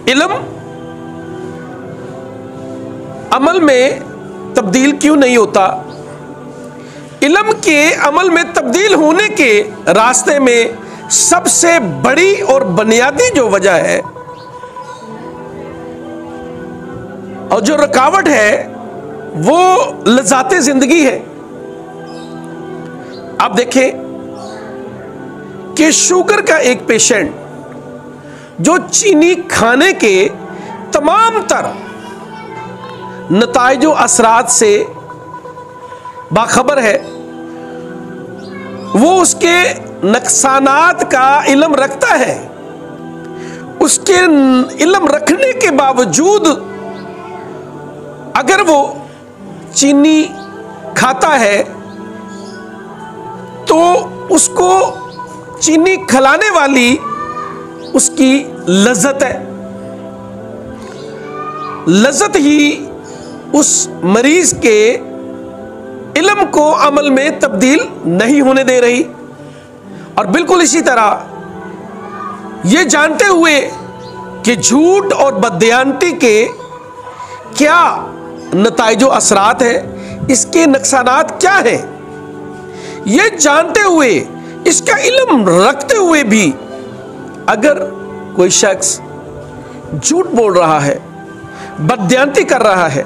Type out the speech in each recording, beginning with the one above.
इल्म अमल में तब्दील क्यों नहीं होता? इल्म के अमल में तब्दील होने के रास्ते में सबसे बड़ी और बुनियादी जो वजह है और जो रुकावट है वो लज़्ज़ाते जिंदगी है। आप देखें कि शुगर का एक पेशेंट जो चीनी खाने के तमाम तर नताइजो असरात से बाखबर है, वो उसके नुकसानात का इल्म रखता है। उसके इल्म रखने के बावजूद अगर वो चीनी खाता है तो उसको चीनी खिलाने वाली उसकी लज्जत है। लज्जत ही उस मरीज के इल्म को अमल में तब्दील नहीं होने दे रही। और बिल्कुल इसी तरह ये जानते हुए कि झूठ और बददियानती के क्या नताइजो असरात है, इसके नुकसानात क्या हैं, ये जानते हुए इसका इल्म रखते हुए भी अगर कोई शख्स झूठ बोल रहा है, बददियानती कर रहा है,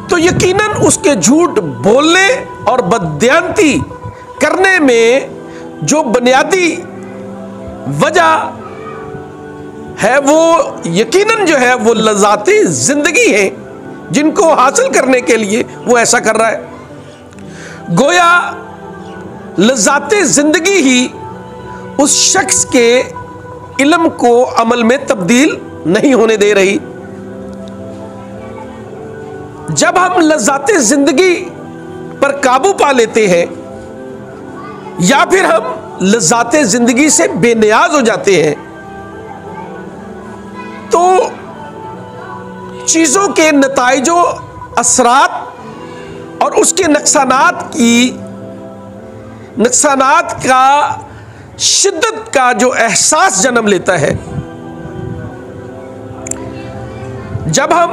तो यकीनन उसके झूठ बोलने और बददियानती करने में जो बुनियादी वजह है वो यकीनन जो है वो लज़्ज़ाते जिंदगी है, जिनको हासिल करने के लिए वो ऐसा कर रहा है। गोया लज़्ज़ाते जिंदगी ही उस शख्स के इल्म को अमल में तब्दील नहीं होने दे रही। जब हम लज़्ज़ाते जिंदगी पर काबू पा लेते हैं या फिर हम लज़्ज़ाते जिंदगी से बेनियाज हो जाते हैं तो चीज़ों के नताइजो असरात और उसके नुकसानात का शिद्दत का जो एहसास जन्म लेता है। जब हम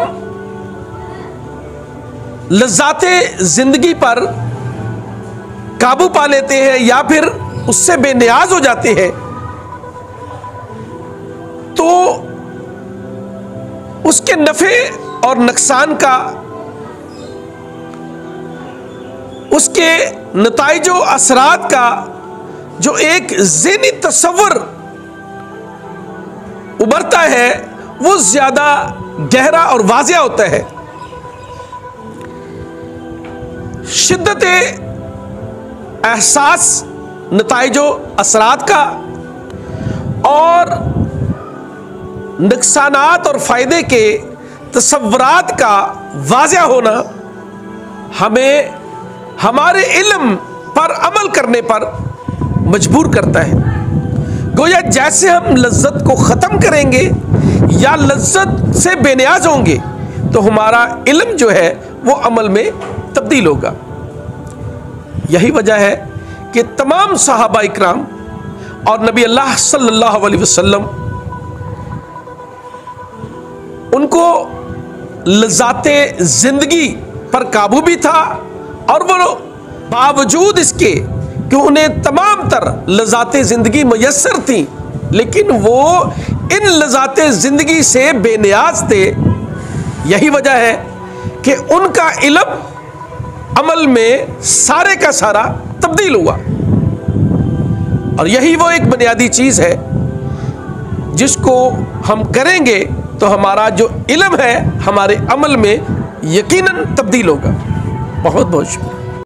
लज़्ज़ाते जिंदगी पर काबू पा लेते हैं या फिर उससे बेनियाज हो जाते हैं तो उसके नफ़े और नुकसान का, उसके नताइजो असरात का जो एक ज़हनी तस्वुर उभरता है वो ज़्यादा गहरा और वाज़िया होता है। शिद्दत एहसास नताइजो असरात का और नुकसानात और फ़ायदे के तस्वुरात का वाज़िया होना हमें हमारे इल्म पर अमल करने पर मजबूर करता है। गोया जैसे हम लज्जत को ख़त्म करेंगे या लज्जत से बेनियाज होंगे तो हमारा इल्म जो है वो अमल में तब्दील होगा। यही वजह है कि तमाम सहाबा इकराम और नबी अल्लाह सल्लल्लाहु अलैहि वसल्लम उनको लज़्ज़ाते ज़िंदगी पर काबू भी था और वो बावजूद इसके कि उन्हें तमाम तर लज़्ज़ाते ज़िंदगी मुयस्सर थी लेकिन वो इन लज़्ज़ाते ज़िंदगी से बेनियाज थे। यही वजह है कि उनका इल्म अमल में सारे का सारा तब्दील हुआ। और यही वो एक बुनियादी चीज़ है जिसको हम करेंगे तो हमारा जो इल्म है हमारे अमल में यकीनन तब्दील होगा। बहुत बहुत शुक्रिया।